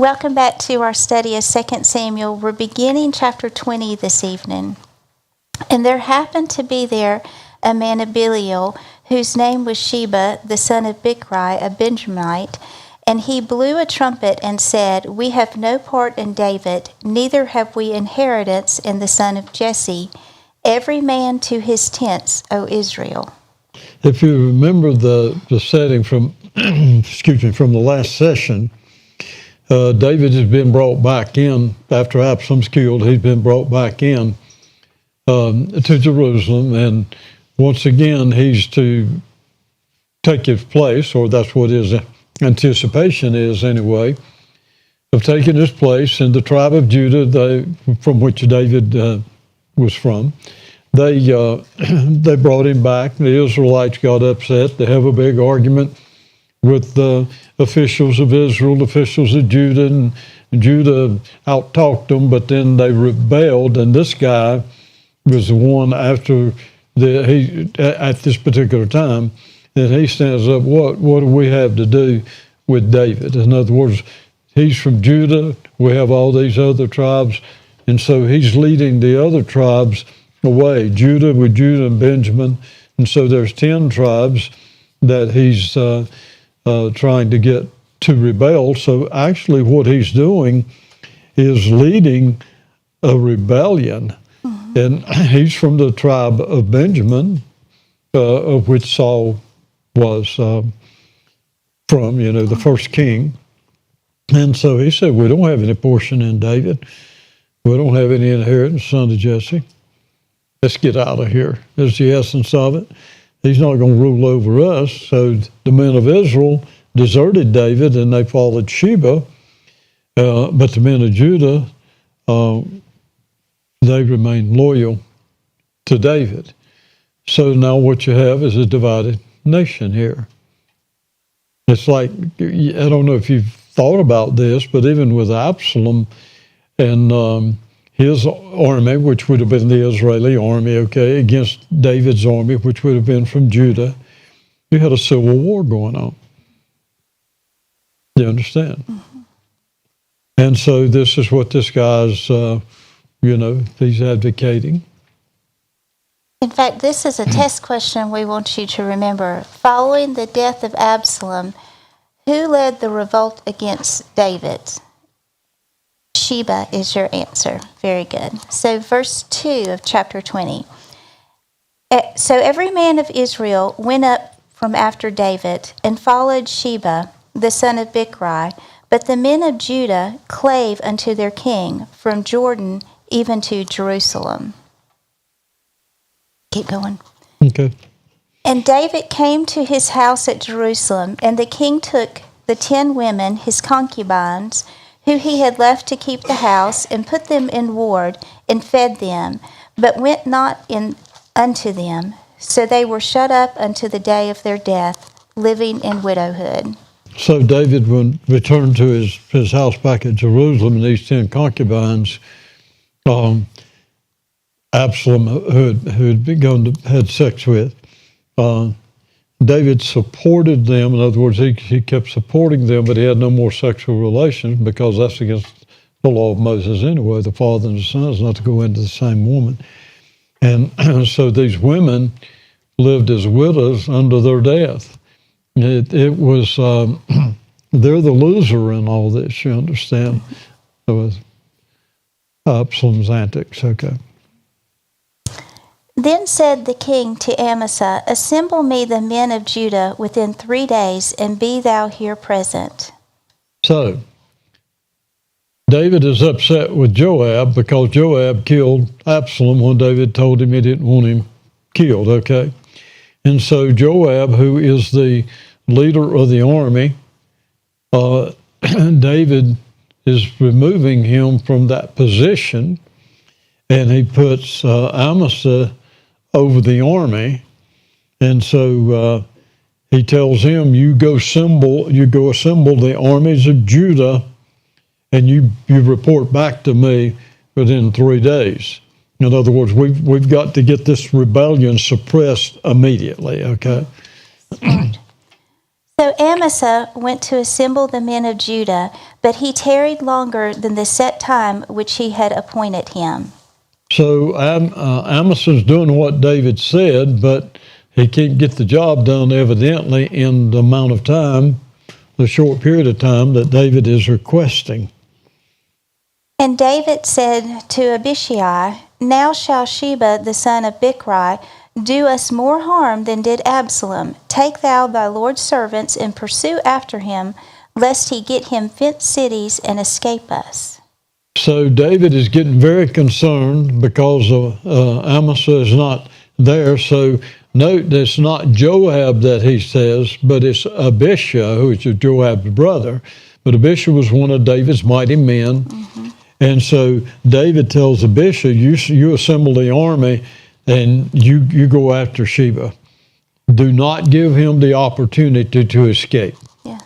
Welcome back to our study of 2 Samuel. We're beginning chapter 20 this evening. And there happened to be there a man of Belial, whose name was Sheba, the son of Bichri, a Benjamite. And he blew a trumpet and said, "We have no part in David, neither have we inheritance in the son of Jesse. Every man to his tents, O Israel." If you remember the setting from, from the last session, David has been brought back in after Absalom's killed. He's been brought back in to Jerusalem, and once again he's to take his place, or that's what his anticipation is anyway, of taking his place in the tribe of Judah, from which David was from. They brought him back. The Israelites got upset. They have a big argument with the officials of Israel, officials of Judah, and Judah out-talked them, but then they rebelled, and this guy was the one at this particular time, that he stands up, what do we have to do with David? In other words, he's from Judah, we have all these other tribes, and so he's leading the other tribes away, Judah with Judah and Benjamin, and so there's 10 tribes that he's trying to get to rebel. So actually what he's doing is leading a rebellion. Mm-hmm. And he's from the tribe of Benjamin, of which Saul was from, the first king. And so he said, we don't have any portion in David. We don't have any inheritance, son of Jesse. Let's get out of here. That's the essence of it. He's not going to rule over us. So the men of Israel deserted David and they followed Sheba. But the men of Judah, they remained loyal to David. So now what you have is a divided nation here. It's like, I don't know if you've thought about this, but even with Absalom and his army, which would have been the Israeli army, against David's army, which would have been from Judah, you had a civil war going on. You understand? Mm-hmm. And so this is what this guy's, he's advocating. In fact, this is a test question we want you to remember. Following the death of Absalom, who led the revolt against David? Sheba is your answer. Very good. So verse 2 of chapter 20. So every man of Israel went up from after David and followed Sheba, the son of Bichri, but the men of Judah clave unto their king from Jordan even to Jerusalem. Keep going. Okay. And David came to his house at Jerusalem, and the king took the 10 women, his concubines, who he had left to keep the house, and put them in ward, and fed them, but went not in unto them. So they were shut up unto the day of their death, living in widowhood. So David returned to his house back at Jerusalem, and these 10 concubines, Absalom, who had sex with, David supported them. In other words, he kept supporting them, but he had no more sexual relations because that's against the law of Moses anyway. The father and the son is not to go into the same woman. And so these women lived as widows under their death. It was, they're the loser in all this, you understand? It was Absalom's antics, okay. Then said the king to Amasa, "Assemble me the men of Judah within 3 days, and be thou here present." So, David is upset with Joab because Joab killed Absalom when David told him he didn't want him killed, okay? And so Joab, who is the leader of the army, David is removing him from that position, and he puts Amasa over the army, and so he tells him, you go assemble the armies of Judah, and you report back to me within 3 days. In other words, we've got to get this rebellion suppressed immediately, okay? So So Amasa went to assemble the men of Judah, but he tarried longer than the set time which he had appointed him. So Amasa's doing what David said, but he can't get the job done evidently in the amount of time, the short period of time that David is requesting. And David said to Abishai, Now shall Sheba the son of Bichri do us more harm than did Absalom. Take thou thy Lord's servants and pursue after him, lest he get him fenced cities and escape us. So David is getting very concerned because Amasa is not there. So note that it's not Joab that he says, but it's Abishai, who is Joab's brother. But Abishai was one of David's mighty men. Mm-hmm. And so David tells Abishai, you assemble the army and you go after Sheba. Do not give him the opportunity to escape. Yeah.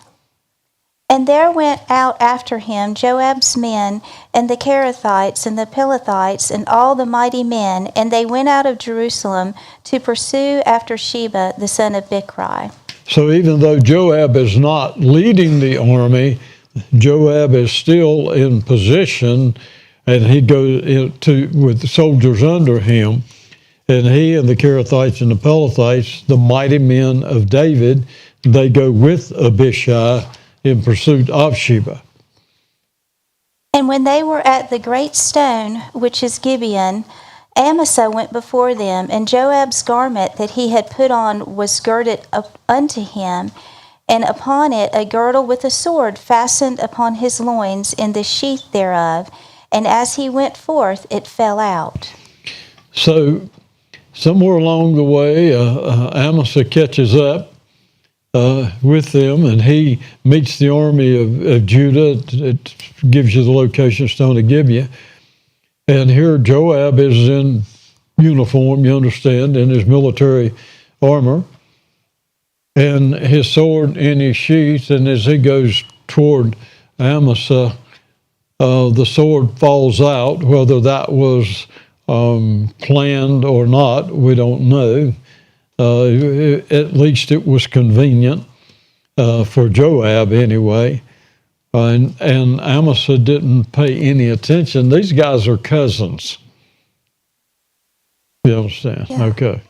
And there went out after him Joab's men, and the Kerethites, and the Pelethites, and all the mighty men, and they went out of Jerusalem to pursue after Sheba the son of Bichri. So even though Joab is not leading the army, Joab is still in position, and he goes with the soldiers under him. And he and the Kerethites and the Pelethites, the mighty men of David, they go with Abishai in pursuit of Sheba. And when they were at the great stone, which is Gibeon, Amasa went before them, and Joab's garment that he had put on was girded up unto him, and upon it a girdle with a sword fastened upon his loins in the sheath thereof. And as he went forth, it fell out. So somewhere along the way, Amasa catches up with them, and he meets the army of Judah. It gives you the location, Stone of Gibeah. And here Joab is in uniform, you understand, in his military armor, and his sword in his sheath. And as he goes toward Amasa, the sword falls out. Whether that was planned or not, we don't know. At least it was convenient for Joab anyway. And Amasa didn't pay any attention. These guys are cousins. You understand? Yeah. Okay.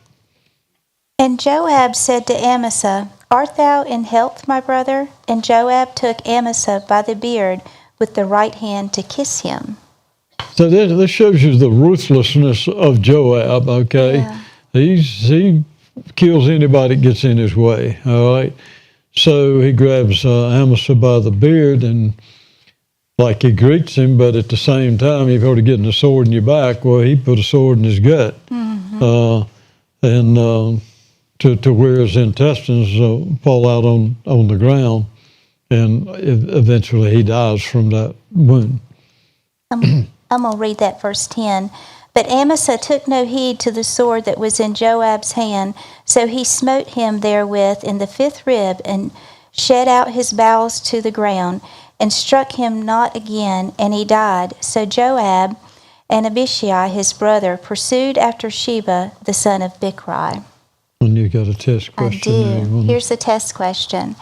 And Joab said to Amasa, Art thou in health, my brother? And Joab took Amasa by the beard with the right hand to kiss him. So this shows you the ruthlessness of Joab, okay? Yeah. He kills anybody that gets in his way, all right? So he grabs Amasa by the beard, and like he greets him, but at the same time, you've already getting a sword in your back. Well, he put a sword in his gut, and to where his intestines fall out on the ground, and eventually he dies from that wound. I'm going to read that verse 10. But Amasa took no heed to the sword that was in Joab's hand, so he smote him therewith in the fifth rib, and shed out his bowels to the ground, and struck him not again, and he died. So Joab and Abishai his brother pursued after Sheba the son of Bichri. And you got a test question. I do. Here's the test question.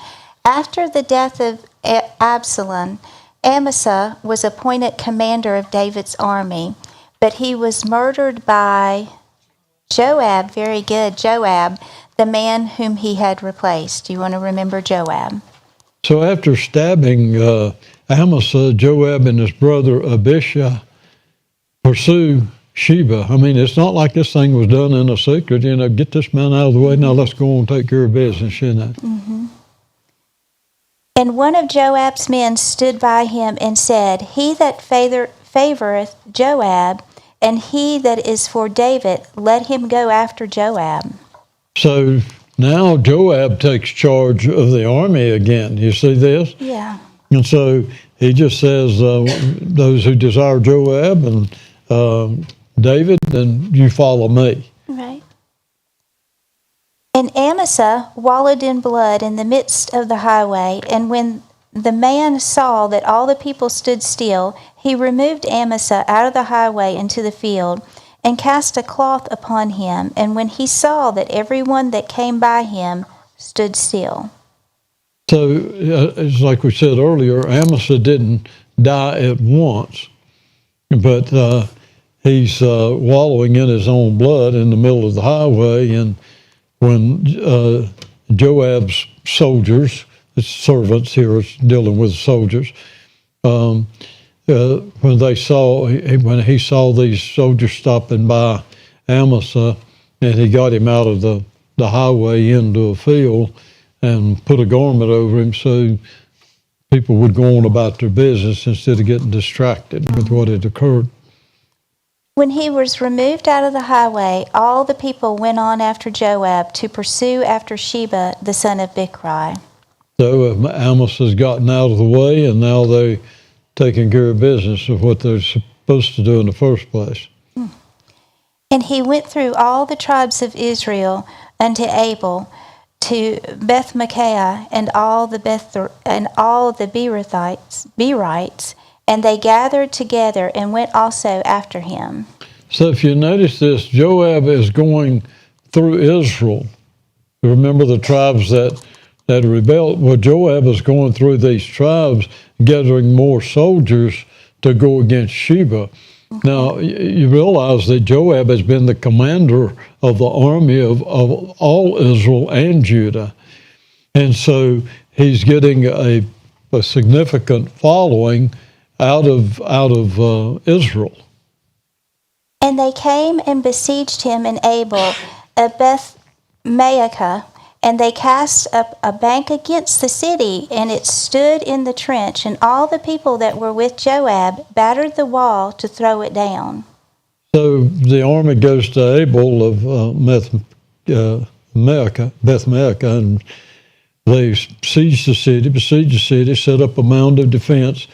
After the death of Absalom, Amasa was appointed commander of David's army, but he was murdered by Joab, very good, Joab, the man whom he had replaced. Do you want to remember Joab? So after stabbing Amasa, Joab and his brother Abishai pursue Sheba. I mean, it's not like this thing was done in a secret. You know, get this man out of the way. Now let's go and take care of business, you know. Mm-hmm. And one of Joab's men stood by him and said, He that favoreth Joab, and he that is for David, let him go after Joab. So now Joab takes charge of the army again. You see this? Yeah. And so he just says, those who desire Joab and David, then you follow me. Right. And Amasa wallowed in blood in the midst of the highway, and when the man saw that all the people stood still, he removed Amasa out of the highway into the field, and cast a cloth upon him. And when he saw that every one that came by him stood still. So, it's like we said earlier, Amasa didn't die at once, but he's wallowing in his own blood in the middle of the highway. And when Joab's soldiers, it's servants here, it's dealing with soldiers, when he saw these soldiers stopping by Amasa, and he got him out of the highway into a field and put a garment over him so people would go on about their business instead of getting distracted with what had occurred. When he was removed out of the highway, all the people went on after Joab to pursue after Sheba, the son of Bichri. So Amasa's gotten out of the way, and now they're taking care of business of what they're supposed to do in the first place. And he went through all the tribes of Israel unto Abel, to Beth-Micaiah, and all the Berites, and they gathered together and went also after him. So if you notice this, Joab is going through Israel. Remember the tribes that rebelled? Well, Joab is going through these tribes, gathering more soldiers to go against Sheba. Now, you realize that Joab has been the commander of the army of all Israel and Judah. And so he's getting a significant following out of Israel. And they came and besieged him in Abel at Beth-Maachah, and they cast up a bank against the city, and it stood in the trench, and all the people that were with Joab battered the wall to throw it down. So the army goes to Abel of Beth-Maachah, and they besiege the city, set up a mound of defense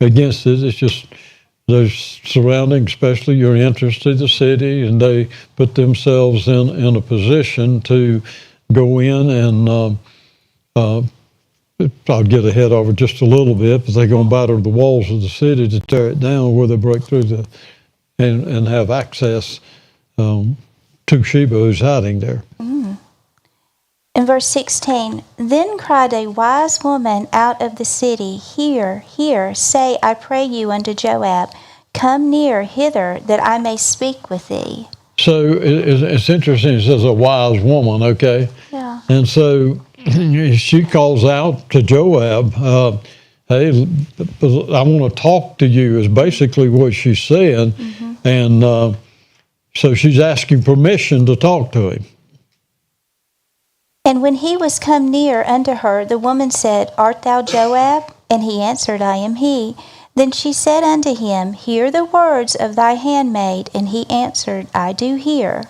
against it. It's just those surrounding, especially your entrance to the city, and they put themselves in a position to go in and I'll get ahead of it just a little bit, but they're going to batter the walls of the city to tear it down, where they break through and have access to Sheba, who's hiding there. In verse 16, then cried a wise woman out of the city, Hear, hear, say, I pray you unto Joab, come near hither, that I may speak with thee. So it's interesting, it says a wise woman, okay? Yeah. And so she calls out to Joab, hey, I want to talk to you, is basically what she's saying. Mm-hmm. And so she's asking permission to talk to him. And when he was come near unto her, the woman said, Art thou Joab? And he answered, I am he. Then she said unto him, Hear the words of thy handmaid. And he answered, I do hear.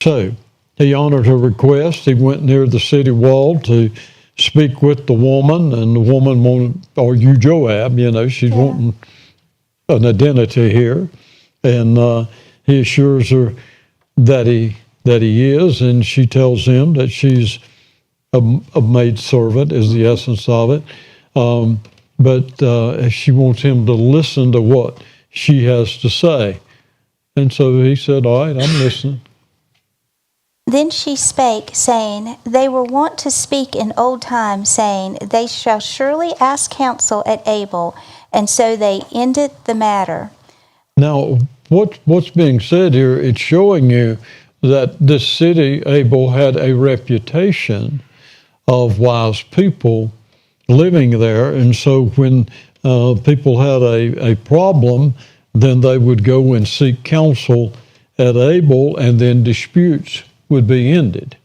So he honored her request. He went near the city wall to speak with the woman, and the woman wanted, are you Joab? She's wanting an identity here. And he assures her that he is, and she tells him that she's a maidservant, is the essence of it. But she wants him to listen to what she has to say. And so he said, all right, I'm listening. Then she spake, saying, They were wont to speak in old times, saying, They shall surely ask counsel at Abel. And so they ended the matter. Now, what's being said here, it's showing you that this city, Abel, had a reputation of wise people living there. And so when people had a problem, then they would go and seek counsel at Abel, and then disputes would be ended.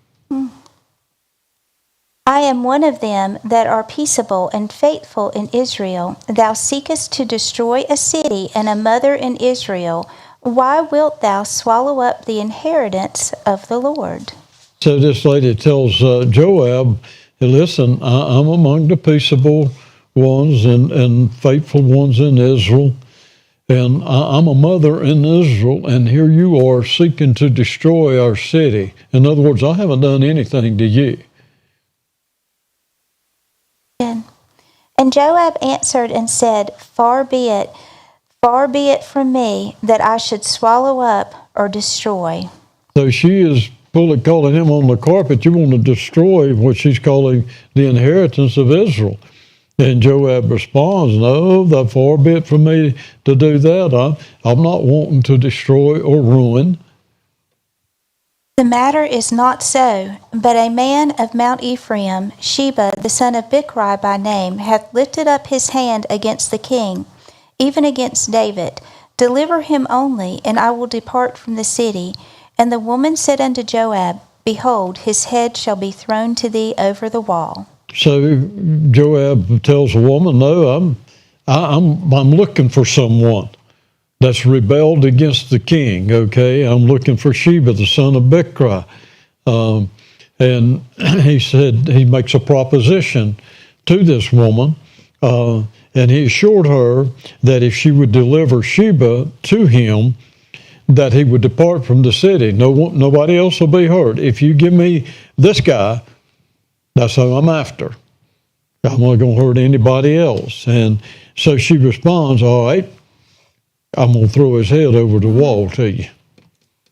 I am one of them that are peaceable and faithful in Israel. Thou seekest to destroy a city and a mother in Israel. Why wilt thou swallow up the inheritance of the Lord? So this lady tells Joab, hey, listen, I'm among the peaceable ones and faithful ones in Israel, and I'm a mother in Israel, and here you are seeking to destroy our city. In other words, I haven't done anything to you. And Joab answered and said, Far be it from me that I should swallow up or destroy. So she is fully calling him on the carpet, you want to destroy what she's calling the inheritance of Israel. And Joab responds, no, that far be it from me to do that. I'm not wanting to destroy or ruin. The matter is not so, but a man of Mount Ephraim, Sheba, the son of Bichri by name, hath lifted up his hand against the king, even against David. Deliver him only, and I will depart from the city. And the woman said unto Joab, Behold, his head shall be thrown to thee over the wall. So Joab tells the woman, no, I'm looking for someone that's rebelled against the king, okay? I'm looking for Sheba, the son of Bichri. And he said, he makes a proposition to this woman, and he assured her that if she would deliver Sheba to him, that he would depart from the city. Nobody else will be hurt. If you give me this guy, that's who I'm after. I'm not going to hurt anybody else. And so she responds, all right, I'm going to throw his head over the wall to you.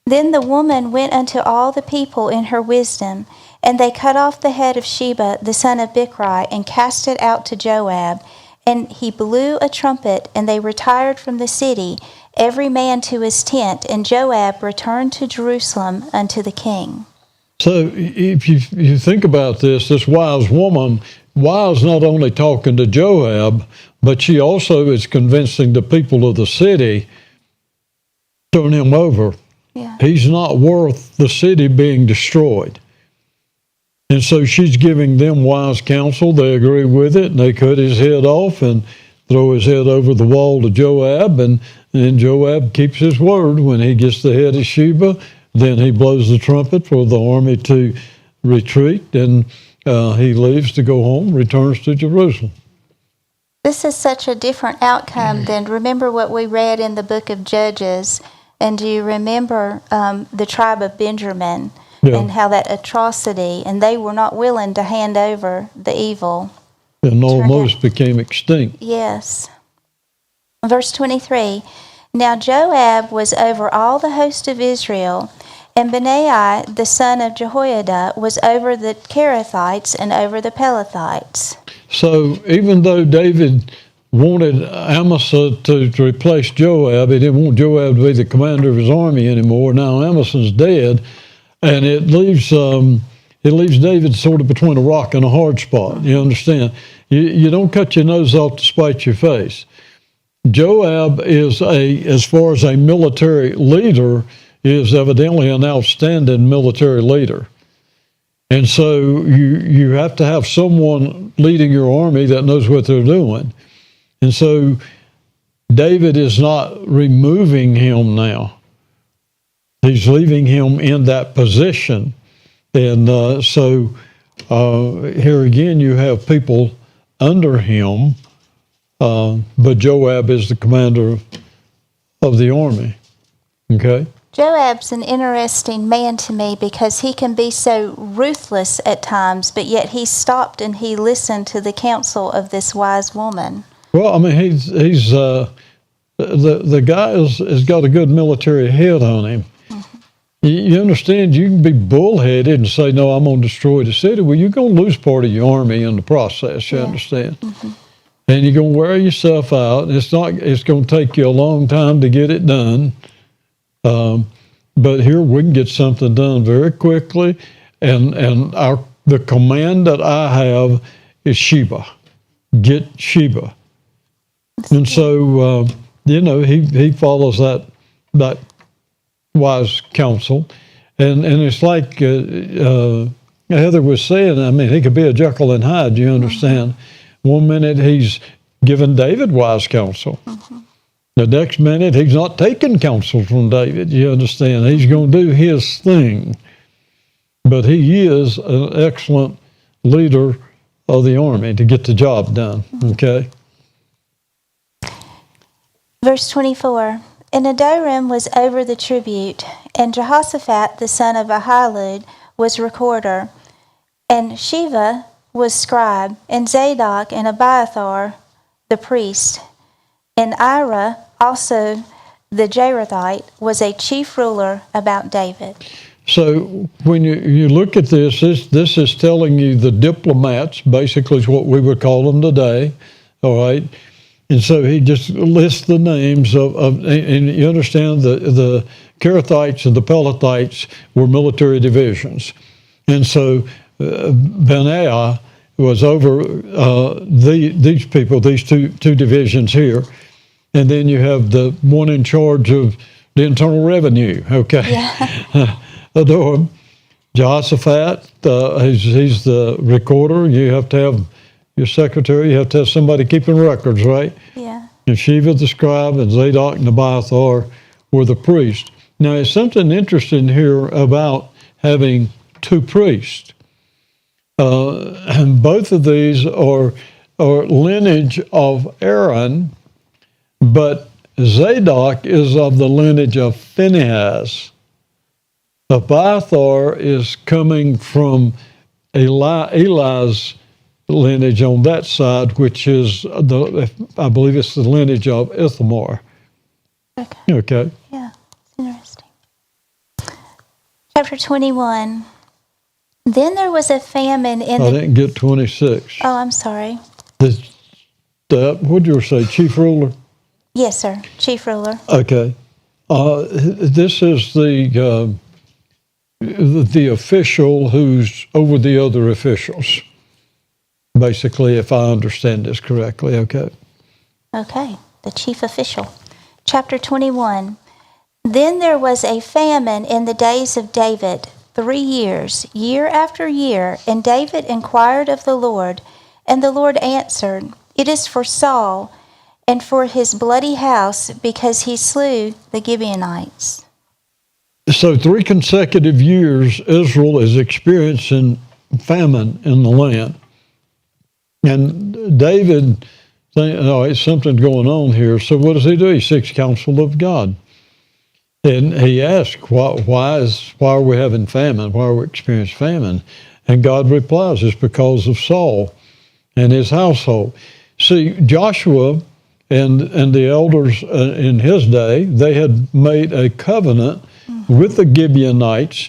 Then the woman went unto all the people in her wisdom, and they cut off the head of Sheba, the son of Bichri, and cast it out to Joab. And he blew a trumpet, and they retired from the city, every man to his tent, and Joab returned to Jerusalem unto the king. So if you think about this wise woman, wise not only talking to Joab, but she also is convincing the people of the city, turn him over. Yeah. He's not worth the city being destroyed. And so she's giving them wise counsel. They agree with it, and they cut his head off and throw his head over the wall to Joab, and Joab keeps his word. When he gets the head of Sheba, then he blows the trumpet for the army to retreat, and he leaves to go home, returns to Jerusalem. This is such a different outcome than, remember what we read in the book of Judges, and do you remember the tribe of Benjamin? Yeah. And how that atrocity, and they were not willing to hand over the evil. And almost became extinct. Yes. Verse 23, Now Joab was over all the host of Israel, and Benaiah the son of Jehoiada was over the Kerethites and over the Pelethites. So even though David wanted Amasa to replace Joab, he didn't want Joab to be the commander of his army anymore. Now Amasa's dead. And it leaves David sort of between a rock and a hard spot. You understand? You don't cut your nose off to spite your face. Joab is as far as a military leader, is evidently an outstanding military leader. And so you have to have someone leading your army that knows what they're doing. And so David is not removing him now. He's leaving him in that position. And so here again, you have people under him, but Joab is the commander of the army. Okay? Joab's an interesting man to me because he can be so ruthless at times, but yet he stopped and he listened to the counsel of this wise woman. Well, I mean, he's the guy has got a good military head on him. You understand, you can be bullheaded and say, no, I'm going to destroy the city. Well, you're going to lose part of your army in the process, you understand? Mm-hmm. And you're going to wear yourself out. It's going to take you a long time to get it done. But here we can get something done very quickly. And the command that I have is Sheba. Get Sheba. And so, he follows that wise counsel, and it's like Heather was saying. I mean, he could be a Jekyll and Hyde. You understand? Mm-hmm. One minute he's giving David wise counsel. Mm-hmm. The next minute he's not taking counsel from David. You understand? He's going to do his thing, but he is an excellent leader of the army to get the job done. Okay. Verse 24. And Adoram was over the tribute, and Jehoshaphat the son of Ahilud was recorder, and Sheva was scribe, and Zadok and Abiathar the priest, and Ira also the Jerethite was a chief ruler about David. So when you look at this is telling you the diplomats, basically is what we would call them today, all right? And so he just lists the names of and you understand the Kerethites and the Pelethites were military divisions. And so Benaiah was over these people, these two divisions here. And then you have the one in charge of the Internal Revenue, okay? Yeah. Adorn. Jehoshaphat, he's the recorder. You have to have your secretary, you have to have somebody keeping records, right? Yeah. And Sheva the scribe and Zadok and Abiathar were the priests. Now, there's something interesting here about having two priests. And both of these are lineage of Aaron, but Zadok is of the lineage of Phinehas. Abiathar is coming from Eli's lineage on that side, which is I believe it's the lineage of Ithamar. Okay. Okay. Yeah, it's interesting. Chapter 21. Then there was a famine in I didn't get 26. Oh, I'm sorry. What did you say, chief ruler? Yes, sir. Chief ruler. Okay. This is the official who's over the other officials. Basically, if I understand this correctly, okay. Okay, the chief official. Chapter 21. Then there was a famine in the days of David, 3 years, year after year, and David inquired of the Lord, and the Lord answered, It is for Saul and for his bloody house, because he slew the Gibeonites. So 3 consecutive years, Israel is experiencing famine in the land. And David thinks, it's something going on here. So what does he do? He seeks counsel of God. And he asks, why are we having famine? Why are we experiencing famine? And God replies, it's because of Saul and his household. See, Joshua and the elders in his day, they had made a covenant with the Gibeonites.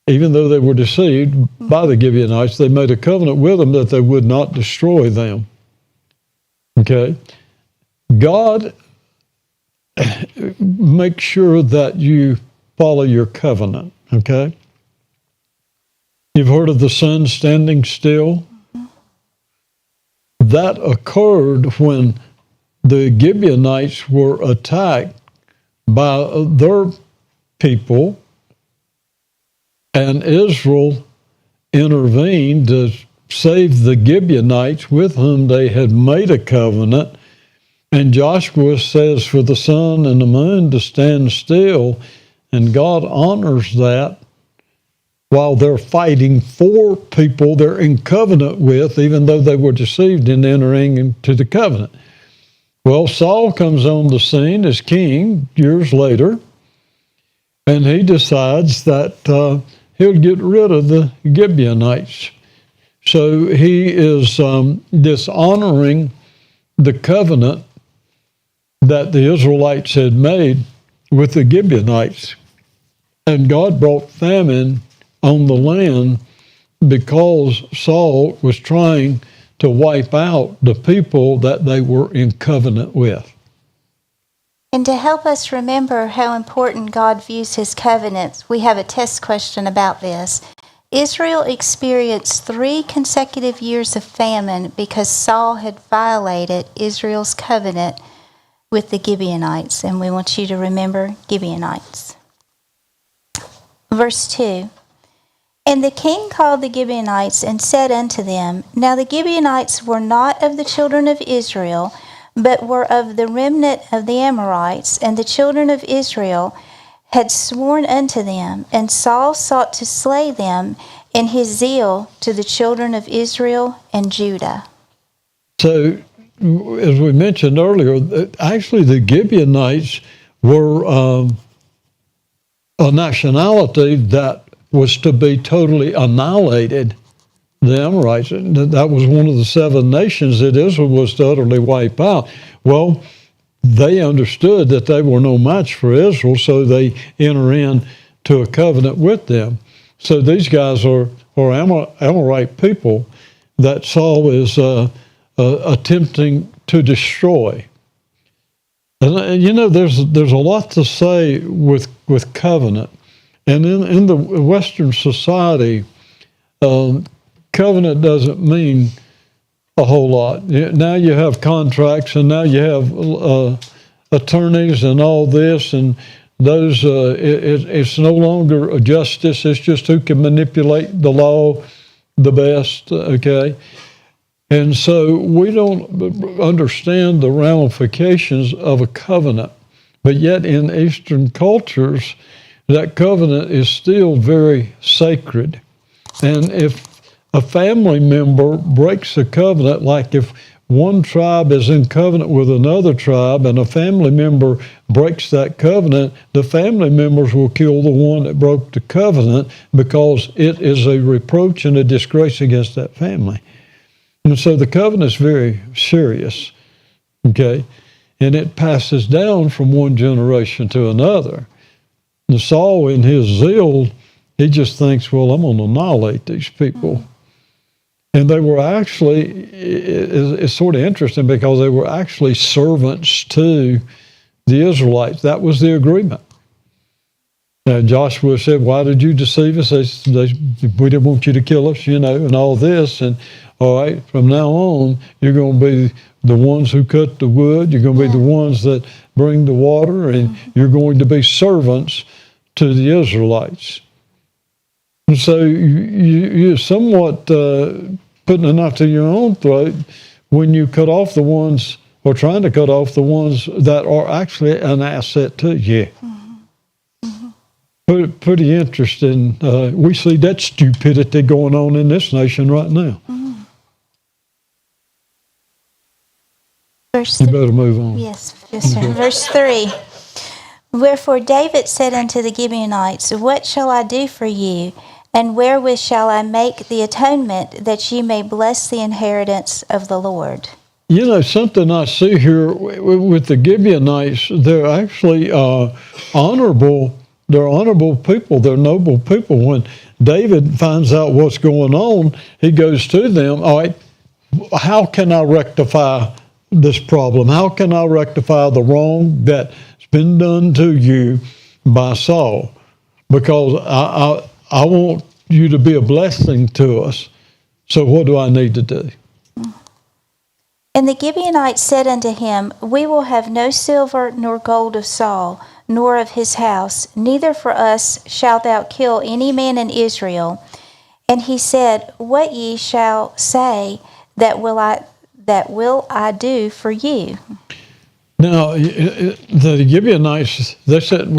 Even though they were deceived by the Gibeonites, they made a covenant with them that they would not destroy them. Okay? God makes sure that you follow your covenant. Okay? You've heard of the sun standing still? That occurred when the Gibeonites were attacked by their people, and Israel intervened to save the Gibeonites with whom they had made a covenant. And Joshua says for the sun and the moon to stand still, and God honors that while they're fighting for people they're in covenant with, even though they were deceived in entering into the covenant. Well, Saul comes on the scene as king years later, and he decides that he'll get rid of the Gibeonites. So he is dishonoring the covenant that the Israelites had made with the Gibeonites. And God brought famine on the land because Saul was trying to wipe out the people that they were in covenant with. And to help us remember how important God views his covenants, we have a test question about this. Israel experienced 3 consecutive years of famine because Saul had violated Israel's covenant with the Gibeonites. And we want you to remember Gibeonites. Verse 2. And the king called the Gibeonites and said unto them, Now the Gibeonites were not of the children of Israel, but were of the remnant of the Amorites, and the children of Israel had sworn unto them, and Saul sought to slay them in his zeal to the children of Israel and Judah. So, as we mentioned earlier, actually the Gibeonites were a nationality that was to be totally annihilated. The Amorites, that was one of the 7 nations that Israel was to utterly wipe out. Well, they understood that they were no match for Israel, so they enter into to a covenant with them. So these guys are Amorite people that Saul is attempting to destroy. And you know, there's a lot to say with covenant, and in the Western society, covenant doesn't mean a whole lot. Now you have contracts, and now you have attorneys and all this, and those. It's no longer a justice. It's just who can manipulate the law the best. Okay. And so we don't understand the ramifications of a covenant. But yet in Eastern cultures, that covenant is still very sacred. And if a family member breaks a covenant, like if one tribe is in covenant with another tribe and a family member breaks that covenant, the family members will kill the one that broke the covenant because it is a reproach and a disgrace against that family. And so the covenant is very serious, okay? And it passes down from one generation to another. And Saul, in his zeal, he just thinks, well, I'm going to annihilate these people. And they were actually, it's sort of interesting because they were actually servants to the Israelites. That was the agreement. And Joshua said, why did you deceive us? We didn't want you to kill us, you know, and all this. And all right, from now on, you're going to be the ones who cut the wood. You're going to be the ones that bring the water, and you're going to be servants to the Israelites. And so you're somewhat putting a knife to your own throat when you cut off the ones, or trying to cut off the ones that are actually an asset to you. Pretty interesting. We see that stupidity going on in this nation right now. You better move on. Yes, sir. Verse 3. Wherefore David said unto the Gibeonites, what shall I do for you? And wherewith shall I make the atonement that ye may bless the inheritance of the Lord? You know, something I see here with the Gibeonites, they're actually honorable. They're honorable people. They're noble people. When David finds out what's going on, he goes to them, all right, how can I rectify this problem? How can I rectify the wrong that's been done to you by Saul? Because I want you to be a blessing to us. So what do I need to do? And the Gibeonites said unto him, we will have no silver nor gold of Saul, nor of his house, neither for us shalt thou kill any man in Israel. And he said, what ye shall say, that will I do for you. Now, the Gibeonites, they said,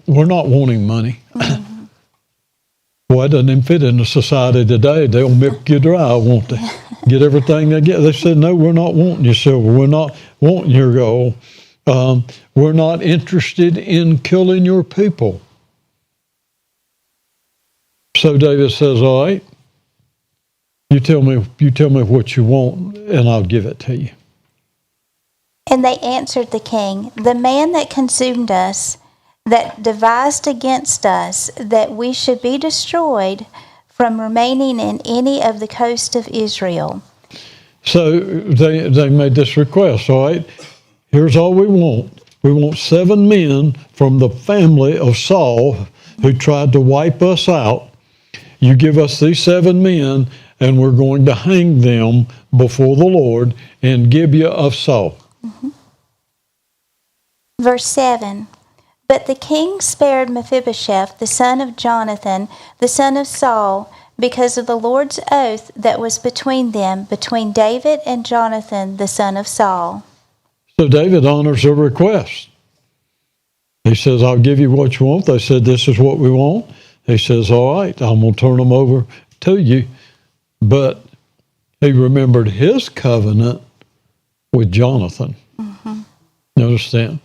we're not wanting money. Boy, it doesn't even fit in the society today. They'll milk you dry, won't they? Get everything they get. They said, no, we're not wanting your silver. We're not wanting your gold. We're not interested in killing your people. So David says, all right, you tell me what you want, and I'll give it to you. And they answered the king, the man that consumed us, that devised against us, that we should be destroyed from remaining in any of the coast of Israel. So they made this request, all right, here's all we want. We want 7 men from the family of Saul who tried to wipe us out. You give us these 7 men, and we're going to hang them before the Lord in Gibeah of Saul. Verse 7. But the king spared Mephibosheth, the son of Jonathan, the son of Saul, because of the Lord's oath that was between them, between David and Jonathan, the son of Saul. So David honors their request. He says, I'll give you what you want. They said, this is what we want. He says, all right, I'm going to turn them over to you. But he remembered his covenant with Jonathan. You understand?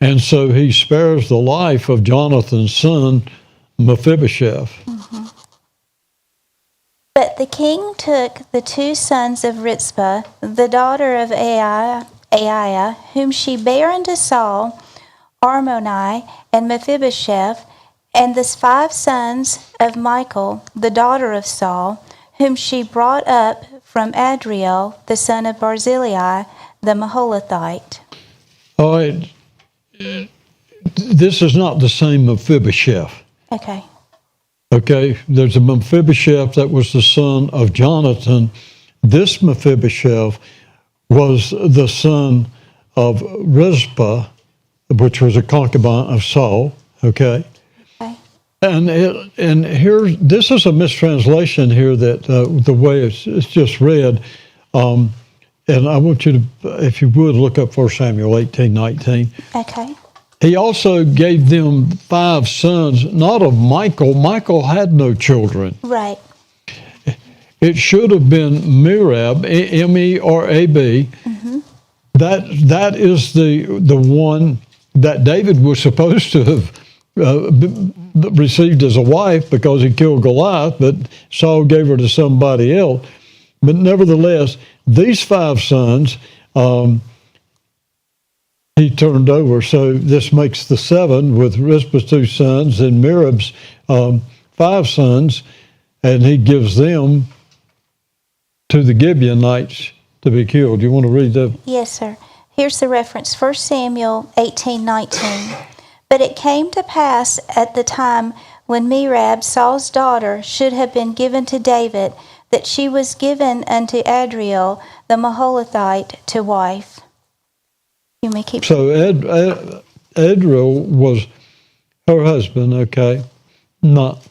And so he spares the life of Jonathan's son, Mephibosheth. But the king took the 2 sons of Rizpah, the daughter of Aiah, whom she bare unto Saul, Armoni and Mephibosheth, And the 5 sons of Michal, the daughter of Saul, whom she brought up from Adriel, the son of Barzillai, the Maholathite. All right. This is not the same Mephibosheth. Okay. Okay, there's a Mephibosheth that was the son of Jonathan. This Mephibosheth was the son of Rizpah, which was a concubine of Saul. Okay, Okay. and here, this is a mistranslation here that the way it's just read. And I want you to, if you would, look up 1 Samuel 18:19. Okay. He also gave them 5 sons, not of Michal. Michal had no children. Right. It should have been Merab, M-E-R-A-B. Mm-hmm. That is the one that David was supposed to have received as a wife because he killed Goliath, but Saul gave her to somebody else. But nevertheless, these 5 sons, he turned over. So this makes the 7 with Rizpah's 2 sons and Merab's 5 sons, and he gives them to the Gibeonites to be killed. You want to read that? Yes, sir. Here's the reference, 1 Samuel 18:19. But it came to pass at the time when Merab, Saul's daughter, should have been given to David, that she was given unto Adriel the Maholathite to wife. You may keep. So Adriel was her husband, okay, not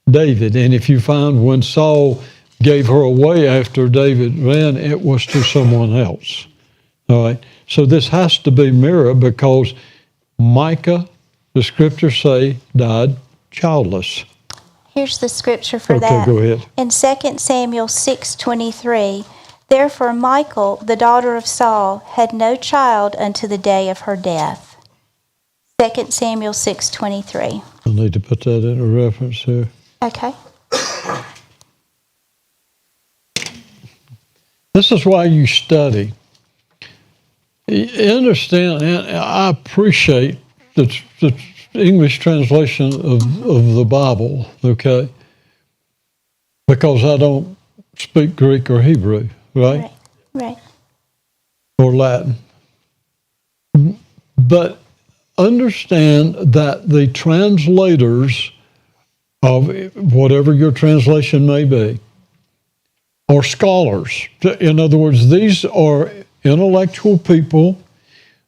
David. And if you find when Saul gave her away after David ran, it was to someone else. All right. So this has to be Merab because Micah, the scriptures say, died childless. Here's the scripture for Okay, that. go ahead. In 2 Samuel 6:23, therefore Michal, the daughter of Saul, had no child unto the day of her death. 2 Samuel 6:23. I need to put that in a reference here. Okay. This is why you study. You understand, and I appreciate the English translation of the Bible, okay? Because I don't speak Greek or Hebrew, right? Right. Or Latin. But understand that the translators of whatever your translation may be are scholars. In other words, these are intellectual people.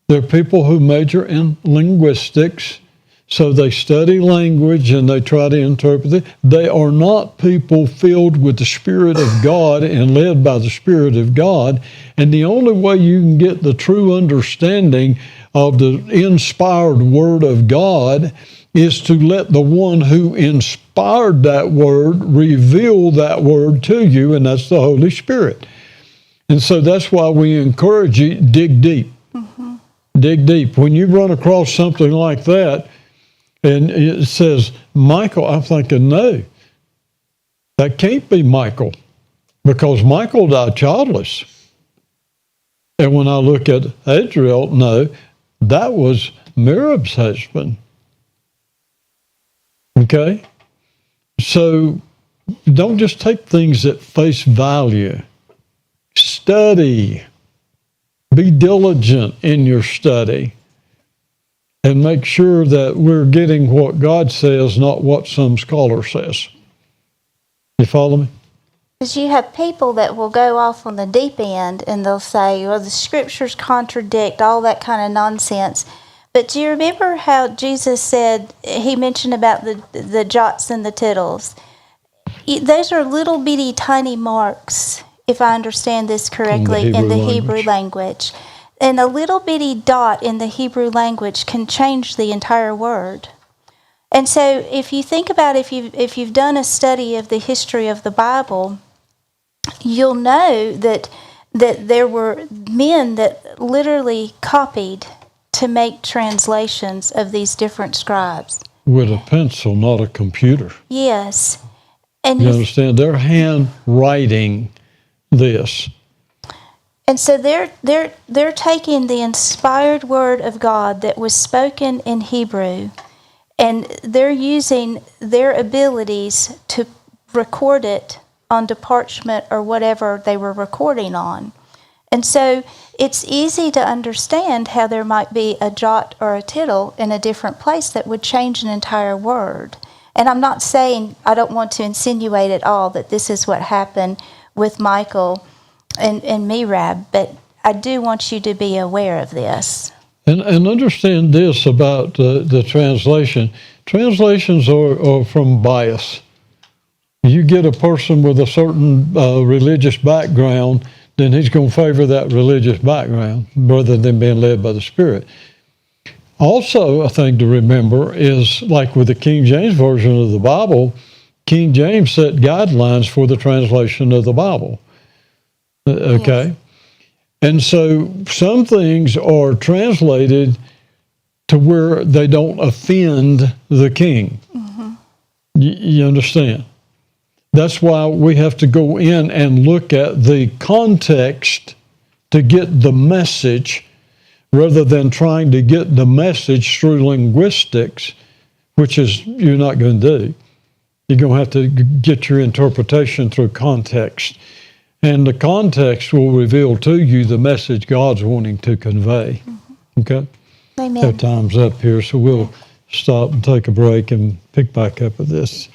They're people who major in linguistics, so they study language and they try to interpret it. They are not people filled with the Spirit of God and led by the Spirit of God. And the only way you can get the true understanding of the inspired Word of God is to let the one who inspired that Word reveal that Word to you, and that's the Holy Spirit. And so that's why we encourage you, dig deep. Mm-hmm. Dig deep. When you run across something like that, and it says, Michal, I'm thinking, no, that can't be Michal, because Michal died childless. And when I look at Adriel, no, that was Merab's husband. Okay? So don't just take things at face value. Study. Be diligent in your study. And make sure that we're getting what God says, not what some scholar says. You follow me? Because you have people that will go off on the deep end and they'll say, well, the scriptures contradict, all that kind of nonsense. But do you remember how Jesus said, he mentioned about the jots and the tittles? Those are little bitty tiny marks, if I understand this correctly, in the Hebrew language. And a little bitty dot in the Hebrew language can change the entire word. And so if you think about if you've done a study of the history of the Bible, you'll know that there were men that literally copied to make translations of these different scribes. With a pencil, not a computer. Yes. And you understand? They're handwriting this. And so they're taking the inspired word of God that was spoken in Hebrew, And they're using their abilities to record it onto parchment or whatever they were recording on. And so it's easy to understand how there might be a jot or a tittle in a different place that would change an entire word. And I'm not saying, I don't want to insinuate at all that this is what happened with Michael and Merab, but I do want you to be aware of this. And understand this about the translation. Translations are from bias. You get a person with a certain religious background, then he's going to favor that religious background rather than being led by the Spirit. Also, a thing to remember is, like with the King James Version of the Bible, King James set guidelines for the translation of the Bible. Okay? Yes. And so some things are translated to where they don't offend the king. Mm-hmm. You understand? That's why we have to go in and look at the context to get the message, rather than trying to get the message through linguistics, which is you're not going to do. You're going to have to get your interpretation through context. And the context will reveal to you the message God's wanting to convey. Mm-hmm. Okay? Amen. Our time's up here, so we'll stop and take a break and pick back up with this.